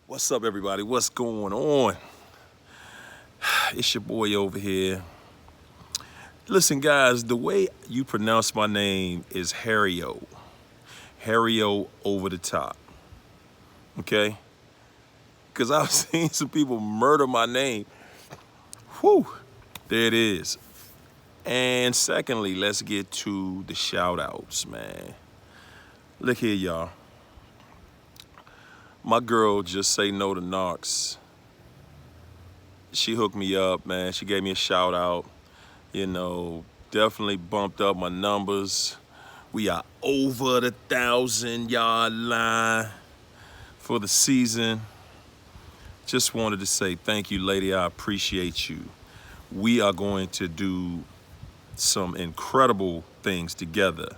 What's up, everybody? What's going on? It's your boy over here. Listen, guys, the way you pronounce my name is Harrio. Harrio over the top. Okay? Because I've seen some people murder my name. Whew. There it is. And secondly, let's get to the shout outs, man. Look here, y'all. My girl just say no to Narcs. She hooked me up, man. She gave me a shout out. Definitely bumped up my numbers. We are over the 1,000-yard line for the season. Just wanted to say thank you, lady. I appreciate you. We are going to do some incredible things together.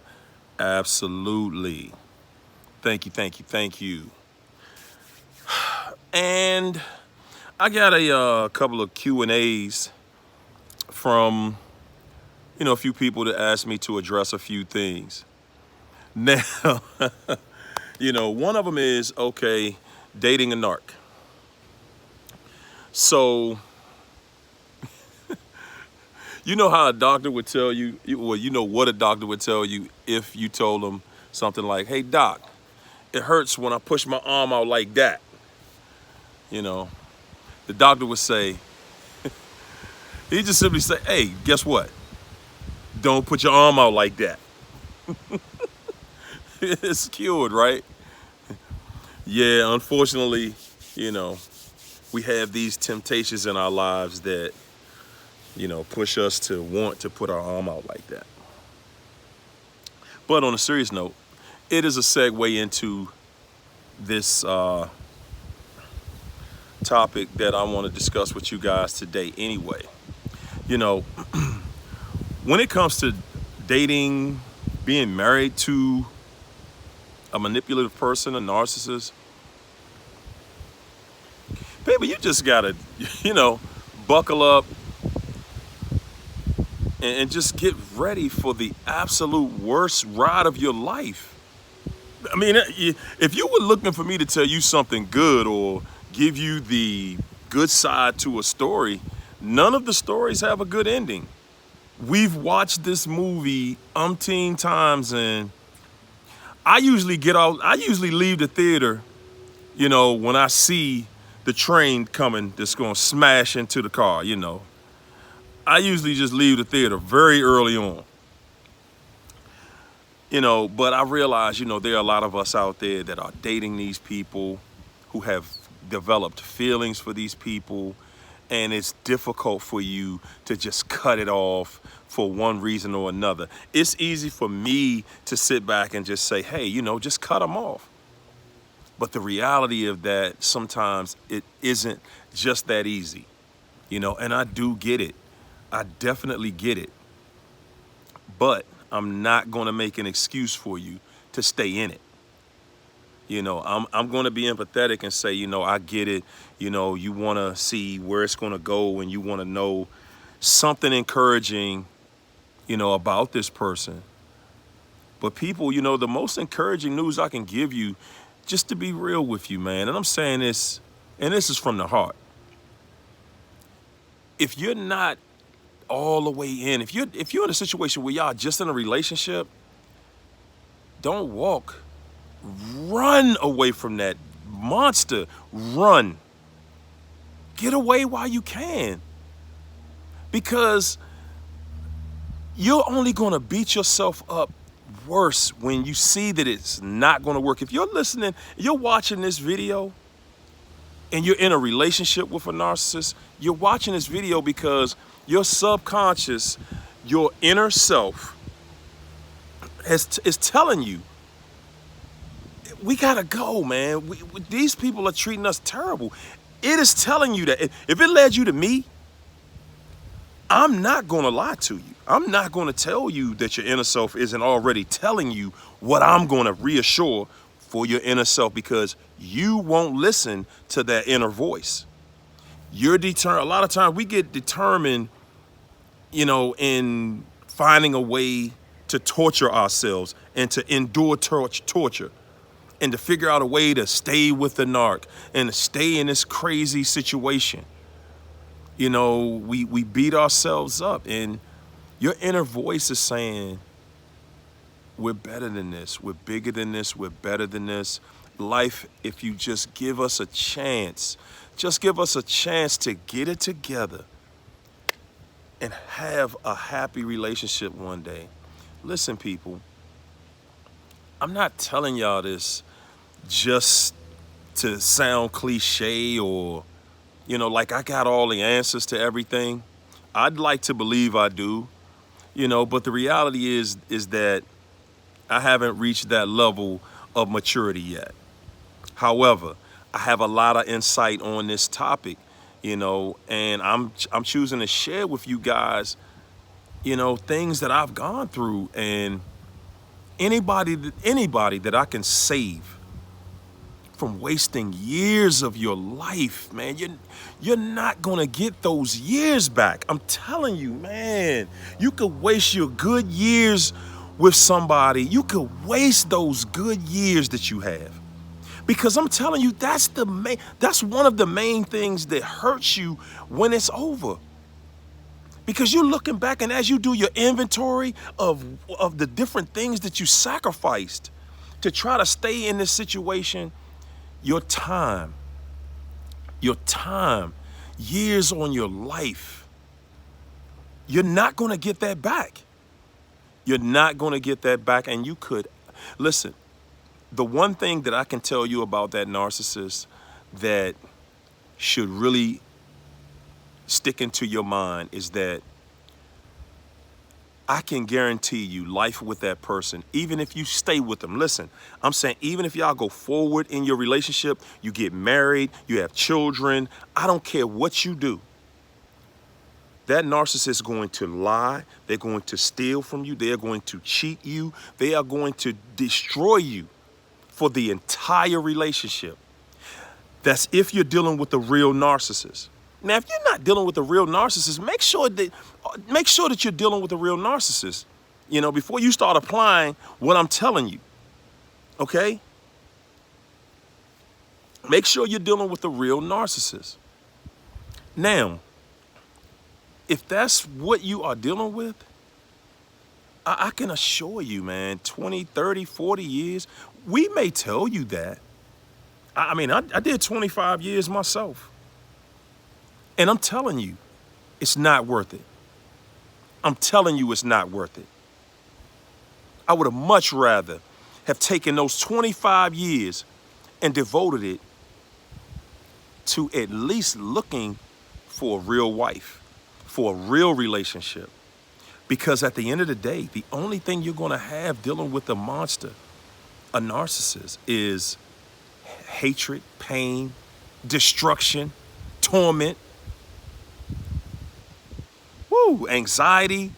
Absolutely. Thank you, thank you, thank you. And I got a couple of Q&As from a few people that asked me to address a few things. Now, one of them is, okay, dating a narc. So, you know how a doctor would tell you, what a doctor would tell you if you told them something like, hey, doc, it hurts when I push my arm out like that. The doctor would say, he'd just simply say, hey, guess what? Don't put your arm out like that. It's cured, right? Yeah, unfortunately, we have these temptations in our lives that, push us to want to put our arm out like that. But on a serious note, it is a segue into this topic that I want to discuss with you guys today anyway. When it comes to dating, being married to a manipulative person, a narcissist, baby, you just gotta, buckle up and just get ready for the absolute worst ride of your life. I mean, if you were looking for me to tell you something good or give you the good side to a story, none of the stories have a good ending. We've watched this movie umpteen times, and I usually leave the theater, when I see the train coming that's gonna smash into the car, I usually just leave the theater very early on. But I realize, there are a lot of us out there that are dating these people who have developed feelings for these people, and it's difficult for you to just cut it off for one reason or another. It's easy for me to sit back and just say, hey, just cut them off. But the reality of that, sometimes it isn't just that easy, and I do get it. I definitely get it. But I'm not going to make an excuse for you to stay in it. I'm going to be empathetic and say, I get it. You want to see where it's going to go, and you want to know something encouraging, about this person. But people, the most encouraging news I can give you, just to be real with you, man, and I'm saying this, and this is from the heart. If you're not all the way in, if you're in a situation where y'all just in a relationship, don't walk. Run away from that monster. Run. Get away while you can. Because you're only going to beat yourself up worse when you see that it's not going to work. If you're listening, you're watching this video, and you're in a relationship with a narcissist, you're watching this video because your subconscious, your inner self, is telling you, we gotta go, man. These people are treating us terrible. It is telling you that. If it led you to me, I'm not gonna lie to you. I'm not gonna tell you that your inner self isn't already telling you what I'm gonna reassure for your inner self, because you won't listen to that inner voice. You're determined. A lot of times we get determined, in finding a way to torture ourselves and to endure torture. and to figure out a way to stay with the narc and to stay in this crazy situation. You know, we beat ourselves up, and your inner voice is saying, we're better than this, we're bigger than this, we're better than this. Life, if you just give us a chance, just give us a chance to get it together and have a happy relationship one day. Listen, people, I'm not telling y'all this just to sound cliche or, like I got all the answers to everything. I'd like to believe I do, but the reality is that I haven't reached that level of maturity yet. However, I have a lot of insight on this topic, and I'm choosing to share with you guys, things that I've gone through, and anybody that I can save from wasting years of your life, man. You're not gonna get those years back. I'm telling you, man. You could waste your good years with somebody. You could waste those good years that you have. Because I'm telling you, that's one of the main things that hurts you when it's over. Because you're looking back, and as you do your inventory of the different things that you sacrificed to try to stay in this situation, your time, years on your life, you're not going to get that back. You're not going to get that back. And you could, listen, the one thing that I can tell you about that narcissist that should really stick into your mind is that I can guarantee you life with that person, even if you stay with them. Listen, I'm saying even if y'all go forward in your relationship, you get married, you have children, I don't care what you do. That narcissist is going to lie. They're going to steal from you. They are going to cheat you. They are going to destroy you for the entire relationship. That's if you're dealing with a real narcissist. Now, if you're not dealing with a real narcissist, make sure that you're dealing with a real narcissist, before you start applying what I'm telling you, okay? Make sure you're dealing with a real narcissist. Now, if that's what you are dealing with, I can assure you, man, 20, 30, 40 years, we may tell you that. I did 25 years myself. And I'm telling you, it's not worth it. I'm telling you it's not worth it. I would have much rather have taken those 25 years and devoted it to at least looking for a real wife, for a real relationship. Because at the end of the day, the only thing you're going to have dealing with a monster, a narcissist, is hatred, pain, destruction, torment, anxiety.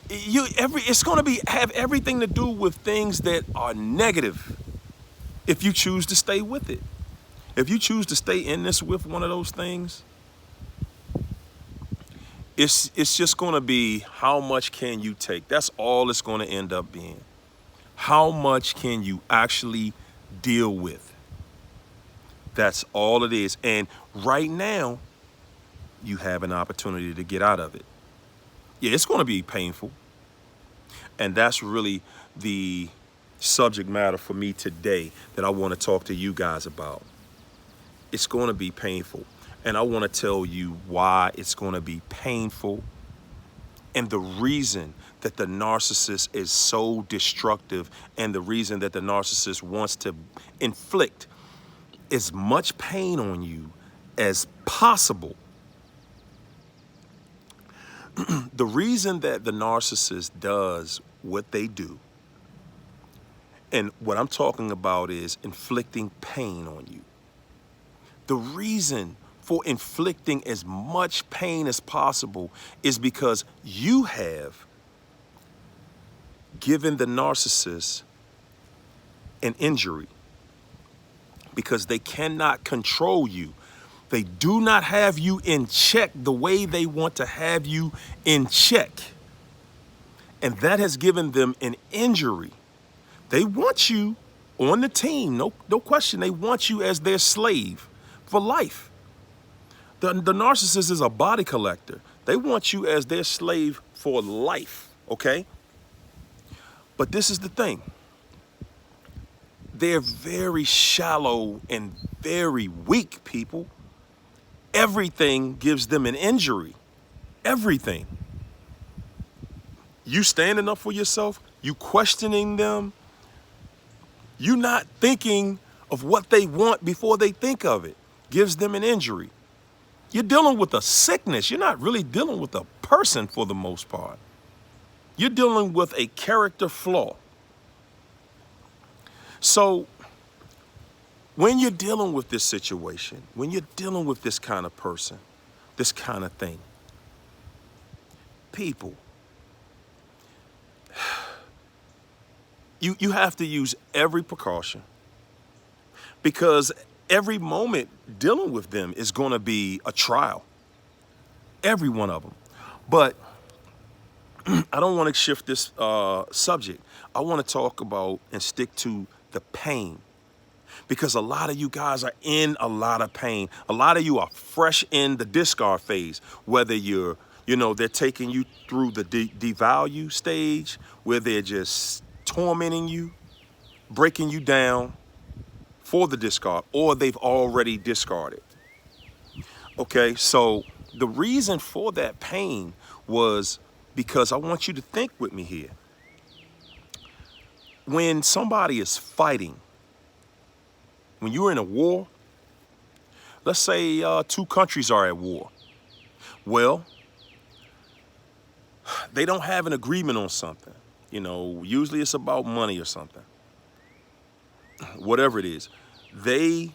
It's going to have everything to do with things that are negative if you choose to stay with it. If you choose to stay in this with one of those things, it's just going to be, how much can you take? That's all it's going to end up being. How much can you actually deal with? That's all it is. And right now, you have an opportunity to get out of it. Yeah, it's going to be painful. And that's really the subject matter for me today that I want to talk to you guys about. It's going to be painful. And I want to tell you why it's going to be painful and the reason that the narcissist is so destructive and the reason that the narcissist wants to inflict as much pain on you as possible. The reason that the narcissist does what they do, and what I'm talking about is inflicting pain on you. The reason for inflicting as much pain as possible is because you have given the narcissist an injury, because they cannot control you. They do not have you in check the way they want to have you in check. And that has given them an injury. They want you, on the team, no question. They want you as their slave for life. The narcissist is a body collector. They want you as their slave for life, okay? But this is the thing. They're very shallow and very weak people. Everything gives them an injury. Everything. You standing up for yourself, you questioning them, you not thinking of what they want before they think of it, gives them an injury. You're dealing with a sickness. You're not really dealing with a person for the most part. You're dealing with a character flaw. So when you're dealing with this situation, when you're dealing with this kind of person, this kind of thing, people, you have to use every precaution, because every moment dealing with them is going to be a trial. Every one of them. But I don't want to shift this subject. I want to talk about and stick to the pain, because a lot of you guys are in a lot of pain. A lot of you are fresh in the discard phase, whether they're taking you through the devalue stage, where they're just tormenting you, breaking you down for the discard, or they've already discarded. Okay, so the reason for that pain was because I want you to think with me here. When somebody is fighting, when you're in a war, let's say two countries are at war. Well, they don't have an agreement on something. Usually it's about money or something. Whatever it is, they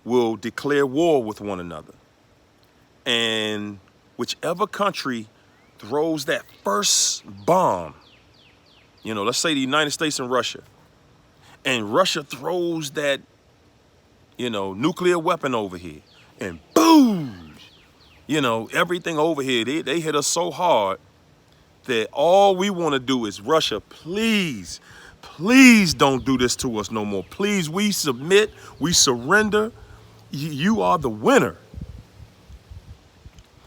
will declare war with one another. And whichever country throws that first bomb, let's say the United States and Russia Russia throws that, nuclear weapon over here, and boom, everything over here, they hit us so hard that all we want to do is, Russia, please don't do this to us no more. Please, we submit, we surrender. You are the winner.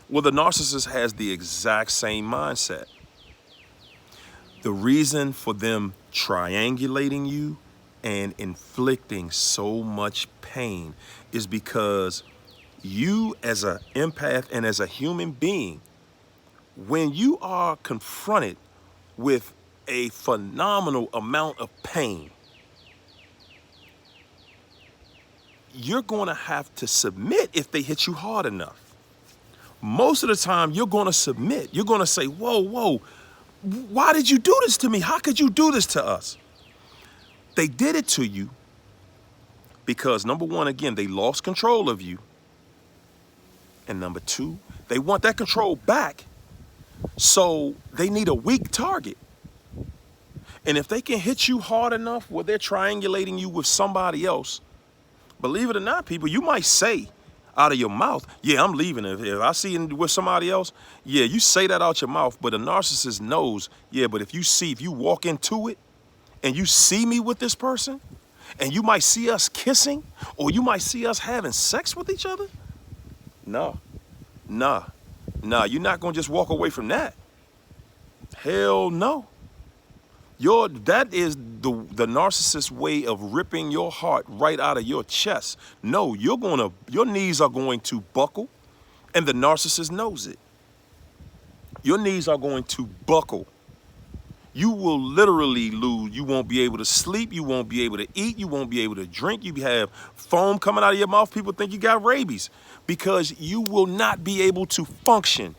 Well, the narcissist has the exact same mindset. The reason for them triangulating you and inflicting so much pain is because you, as an empath and as a human being, when you are confronted with a phenomenal amount of pain, you're going to have to submit if they hit you hard enough. Most of the time, you're going to submit. You're going to say, whoa, why did you do this to me? How could you do this to us? They did it to you because, number one, again, they lost control of you. And number two, they want that control back. So they need a weak target. And if they can hit you hard enough where they're triangulating you with somebody else, believe it or not, people, you might say out of your mouth, yeah, I'm leaving. If I see him with somebody else, yeah, you say that out your mouth. But a narcissist knows, yeah, but if you walk into it and you see me with this person, and you might see us kissing, or you might see us having sex with each other, nah, you're not going to just walk away from that. Hell no. That is the narcissist's way of ripping your heart right out of your chest. No, your knees are going to buckle, and the narcissist knows it. Your knees are going to buckle. You will literally lose. You won't be able to sleep. You won't be able to eat. You won't be able to drink. You have foam coming out of your mouth. People think you got rabies because you will not be able to function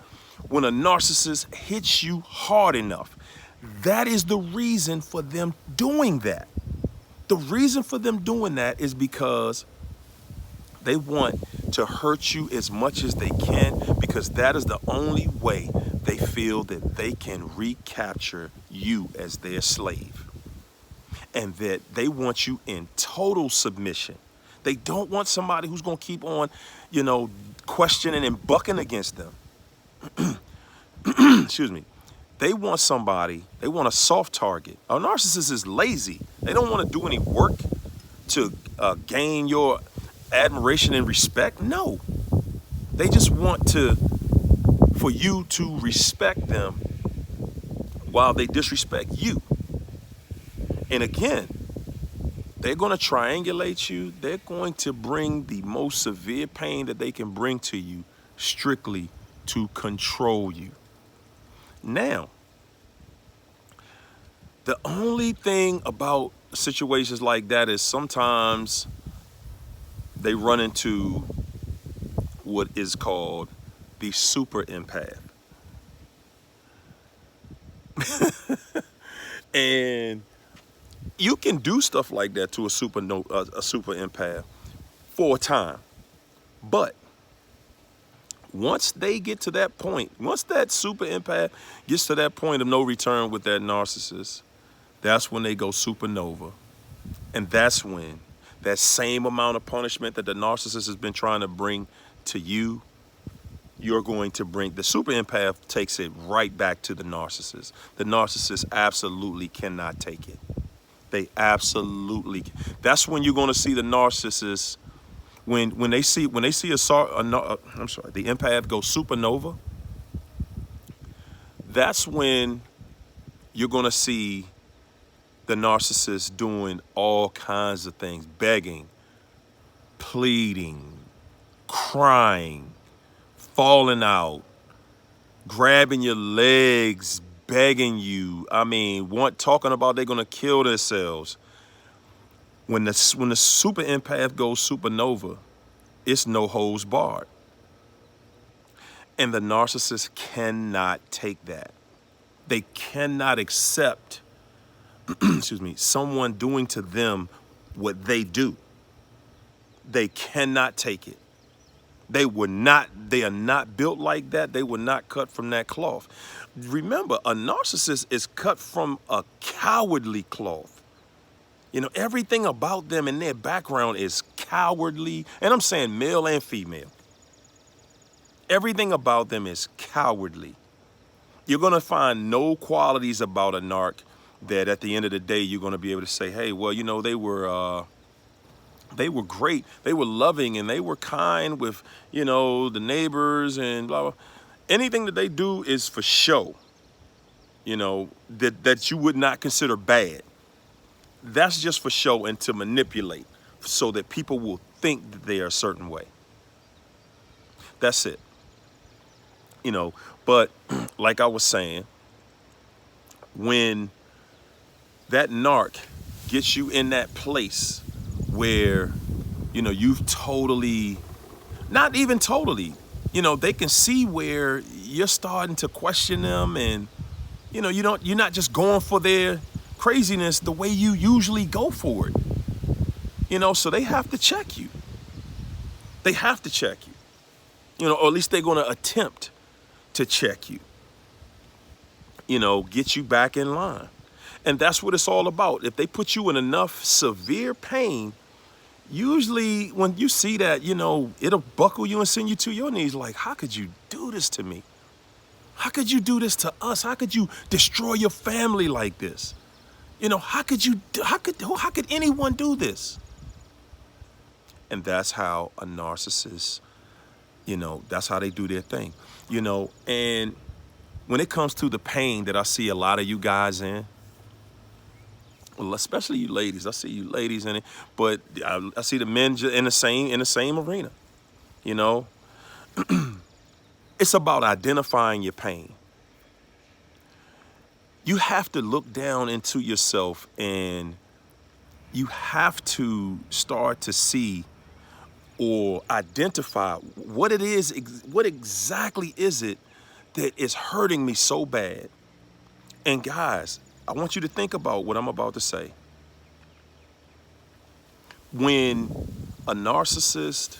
when a narcissist hits you hard enough. That is the reason for them doing that. The reason for them doing that is because they want to hurt you as much as they can, because that is the only way they feel that they can recapture you as their slave. And that they want you in total submission. They don't want somebody who's going to keep on, questioning and bucking against them. Excuse me. They want a soft target. A narcissist is lazy. They don't want to do any work. to gain your admiration and respect. No, they just want to for you to respect them while they disrespect you. And again, they're going to triangulate you. They're going to bring the most severe pain that they can bring to you strictly to control you. Now, the only thing about situations like that is sometimes they run into what is called the super empath. And you can do stuff like that to a super empath for a time. But once they get to that point, once that super empath gets to that point of no return with that narcissist, that's when they go supernova. And that's when that same amount of punishment that the narcissist has been trying to bring to you, you're going to bring. The super empath takes it right back to the narcissist. The narcissist absolutely cannot take it. They absolutely. That's when you're going to see the narcissist when they see the empath go supernova. That's when you're going to see the narcissist doing all kinds of things, begging, pleading, crying, falling out, grabbing your legs, begging you. I mean, talking about they're gonna kill themselves. When the super empath goes supernova, it's no holds barred. And the narcissist cannot take that. They cannot accept, excuse me, someone doing to them what they do. They cannot take it. They are not built like that. They were not cut from that cloth. Remember, a narcissist is cut from a cowardly cloth. You know, everything about them and their background is cowardly. And I'm saying male and female. Everything about them is cowardly. You're going to find no qualities about a narc that at the end of the day, you're going to be able to say, hey, well, you know, they were great. They were loving and they were kind with, you know, the neighbors and blah, blah. Anything that they do is for show, you know, that you would not consider bad. That's just for show and to manipulate so that people will think that they are a certain way. That's it. You know, but like I was saying, when that narc gets you in that place where, you know, you've totally, not even totally, you know, they can see where you're starting to question them and, you know, you're not just going for their craziness the way you usually go for it. You know, so they have to check you. They have to check you. You know, or at least they're going to attempt to check you. You know, get you back in line. And that's what it's all about. If they put you in enough severe pain, usually when you see that, you know, it'll buckle you and send you to your knees like, how could you do this to me? How could you do this to us? How could you destroy your family like this? You know, how could anyone do this? And that's how a narcissist, you know, that's how they do their thing. You know, and when it comes to the pain that I see a lot of you guys in, well, especially you ladies, I see you ladies in it, but I see the men in the same arena. You know, it's about identifying your pain. You have to look down into yourself and you have to start to see or identify what it is, what exactly is it that is hurting me so bad. And guys, I want you to think about what I'm about to say. When a narcissist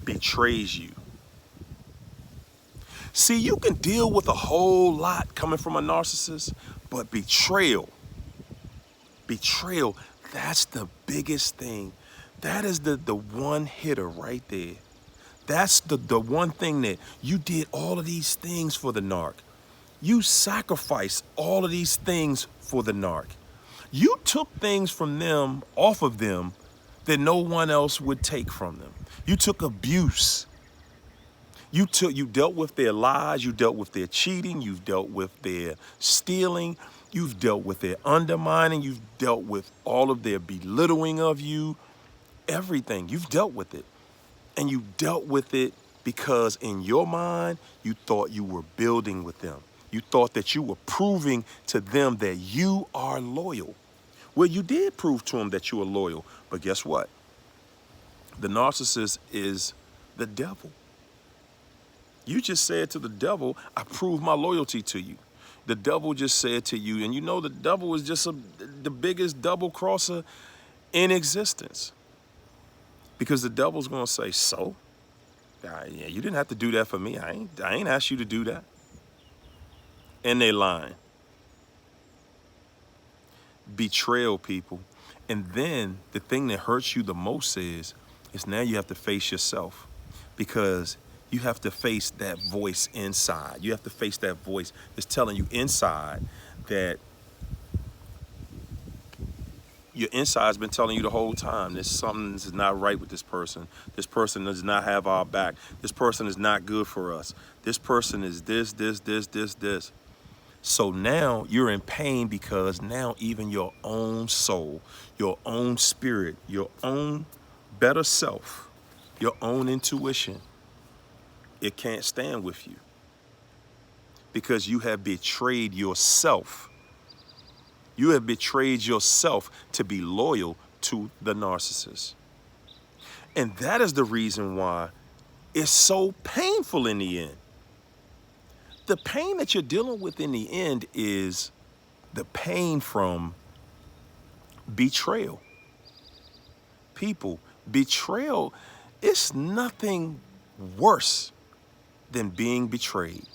betrays you, see, you can deal with a whole lot coming from a narcissist, but betrayal, that's the biggest thing. That is the one hitter right there. That's the one thing that you did all of these things for the narc. You sacrificed all of these things for the narc. You took things from them, off of them, that no one else would take from them. You took abuse. You dealt with their lies, you dealt with their cheating, you've dealt with their stealing, you've dealt with their undermining, you've dealt with all of their belittling of you, everything. You've dealt with it. And you dealt with it because in your mind, you thought you were building with them. You thought that you were proving to them that you are loyal. Well, you did prove to them that you are loyal, but guess what? The narcissist is the devil. You just said to the devil, I proved my loyalty to you. The devil just said to you, and you know the devil is just the biggest double crosser in existence. Because the devil's gonna say, so? Yeah, you didn't have to do that for me. I ain't asked you to do that. And they lying. Betrayal, people. And then the thing that hurts you the most is now you have to face yourself, because you have to face that voice inside. You have to face that voice that's telling you inside that your inside's been telling you the whole time that something's not right with this person. This person does not have our back. This person is not good for us. This person is this. So now you're in pain because now even your own soul, your own spirit, your own better self, your own intuition, it can't stand with you because you have betrayed yourself. You have betrayed yourself to be loyal to the narcissist. And that is the reason why it's so painful in the end. The pain that you're dealing with in the end is the pain from betrayal. People, betrayal is nothing worse than being betrayed.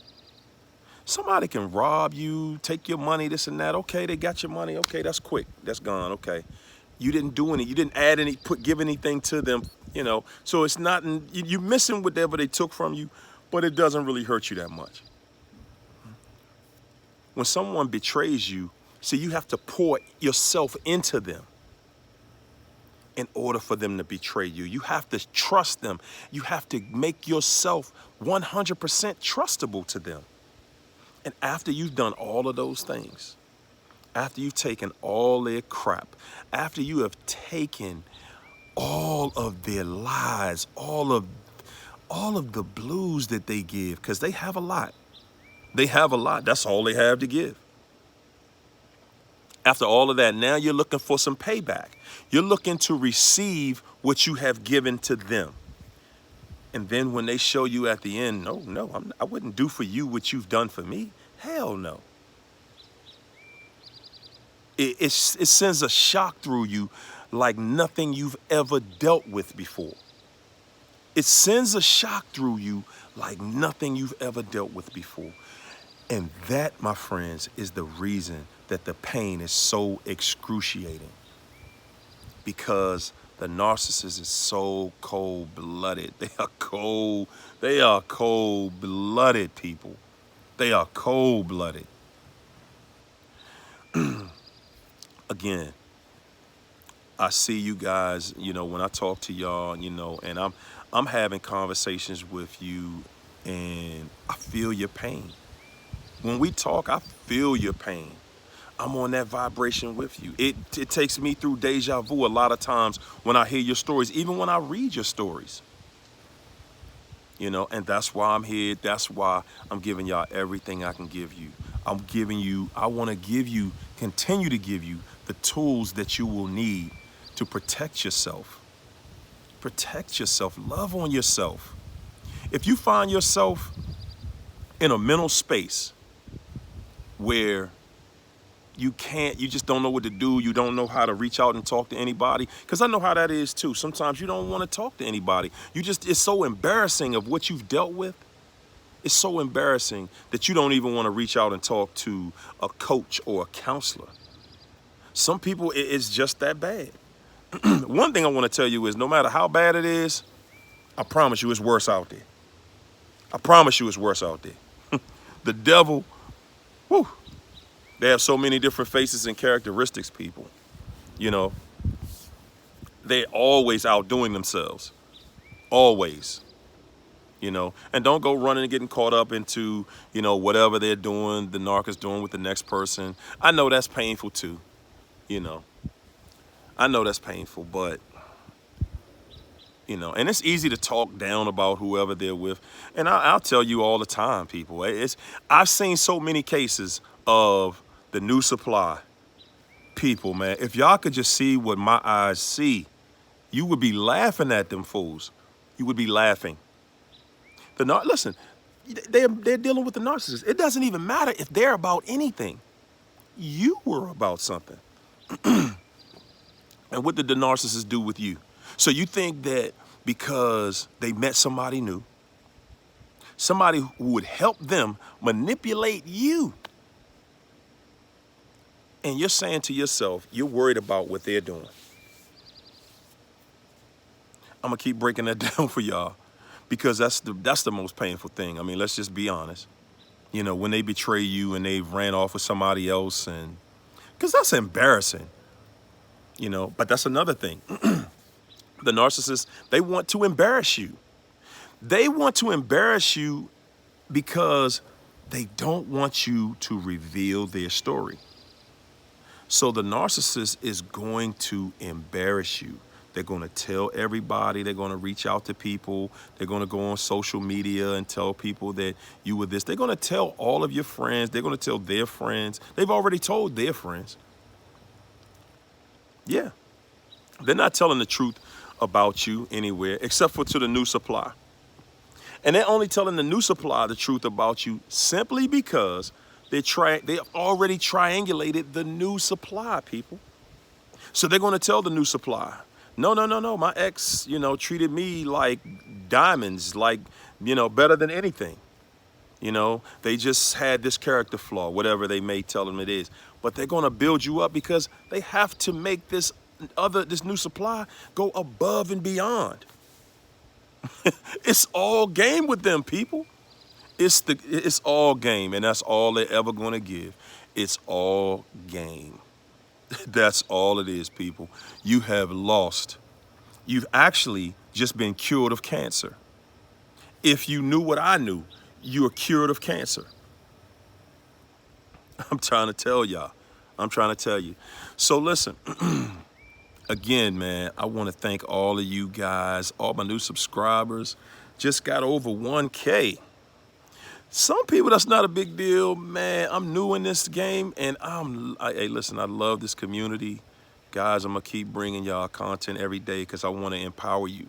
Somebody can rob you, take your money, this and that. Okay, they got your money. Okay, that's quick. That's gone. Okay. You didn't do any, you didn't add any, give anything to them, So it's not, you're missing whatever they took from you, but it doesn't really hurt you that much. When someone betrays you, see, you have to pour yourself into them in order for them to betray you. You have to trust them. You have to make yourself 100% trustable to them. And after you've done all of those things, after you've taken all their crap, after you have taken all of their lies, all of the blues that they give, because they have a lot. They have a lot. That's all they have to give. After all of that, now you're looking for some payback. You're looking to receive what you have given to them. And then when they show you at the end, no, I wouldn't do for you what you've done for me. Hell no. It sends a shock through you like nothing you've ever dealt with before. It sends a shock through you like nothing you've ever dealt with before. And that, my friends, is the reason that the pain is so excruciating. Because the narcissist is so cold-blooded. They are cold-blooded people. They are cold-blooded. Again, I see you guys, when I talk to y'all, and I'm having conversations with you, and I feel your pain. When we talk, I feel your pain. I'm on that vibration with you. It takes me through deja vu a lot of times when I hear your stories, even when I read your stories. And that's why I'm here. That's why I'm giving y'all everything I can give you. I want to continue to give you the tools that you will need to protect yourself. Protect yourself. Love on yourself. If you find yourself in a mental space where you just don't know what to do, you don't know how to reach out and talk to anybody, because I know how that is too. Sometimes you don't want to talk to anybody. It's so embarrassing of what you've dealt with. It's so embarrassing that you don't even want to reach out and talk to a coach or a counselor. Some people, it's just that bad. One thing I want to tell you is no matter how bad it is, I promise you it's worse out there. I promise you it's worse out there. The devil, whew, They have so many different faces and characteristics, people. You know, they're always outdoing themselves. Always. You know, and don't go running and getting caught up into, you know, whatever they're doing, the narc is doing with the next person. I know that's painful too. You know, I know that's painful, but, you know, and it's easy to talk down about whoever they're with. And I'll tell you all the time, people, I've seen so many cases of the new supply. People, man, if y'all could just see what my eyes see, you would be laughing at them fools. You would be laughing. Listen, they're dealing with the narcissist. It doesn't even matter if they're about anything. You were about something. And what did the narcissist do with you? So you think that because they met somebody new, somebody who would help them manipulate you, and you're saying to yourself, you're worried about what they're doing. I'm gonna keep breaking that down for y'all, because that's the most painful thing. I mean, let's just be honest. You know, when they betray you and they've ran off with somebody else, and because that's embarrassing. You know, but that's another thing. The narcissists, they want to embarrass you. They want to embarrass you because they don't want you to reveal their story. So the narcissist is going to embarrass you. They're going to tell everybody. They're going to reach out to people. They're going to go on social media and tell people that you were this. They're going to tell all of your friends. They're going to tell their friends. They've already told their friends. Yeah. They're not telling the truth about you anywhere except for to the new supply. And they're only telling the new supply the truth about you simply because they already triangulated the new supply, people. So they're going to tell the new supply, no, my ex, you know, treated me like diamonds, like, you know, better than anything. You know, they just had this character flaw, whatever they may tell them it is. But they're going to build you up because they have to make this new supply go above and beyond. It's all game with them, people. It's all game, and that's all they're ever going to give. It's all game. That's all it is, people. You have lost. You've actually just been cured of cancer. If you knew what I knew, you're cured of cancer. I'm trying to tell y'all. I'm trying to tell you. So listen, again, man, I want to thank all of you guys, all my new subscribers. Just got over 1K. Some people, that's not a big deal, man. I'm new in this game, and hey, listen, I love this community. Guys, I'm going to keep bringing y'all content every day because I want to empower you.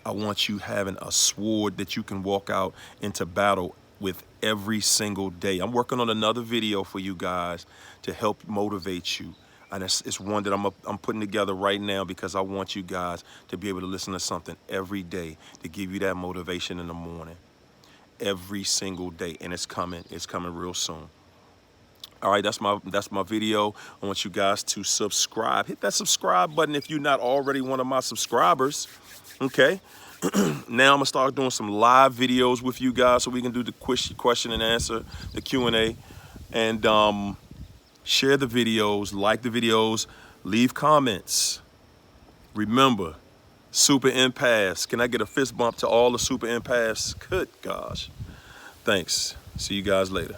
I want you having a sword that you can walk out into battle with every single day. I'm working on another video for you guys to help motivate you. And it's one that I'm putting together right now because I want you guys to be able to listen to something every day to give you that motivation in the morning. Every single day, and it's coming real soon. All right, that's my video. I want you guys to subscribe. Hit that subscribe button if you're not already one of my subscribers. Okay. Now I'm gonna start doing some live videos with you guys so we can do the question and answer, the Q&A, and share the videos, like the videos, leave comments. Remember, super empaths. Can I get a fist bump to all the super empaths? Good gosh. Thanks. See you guys later.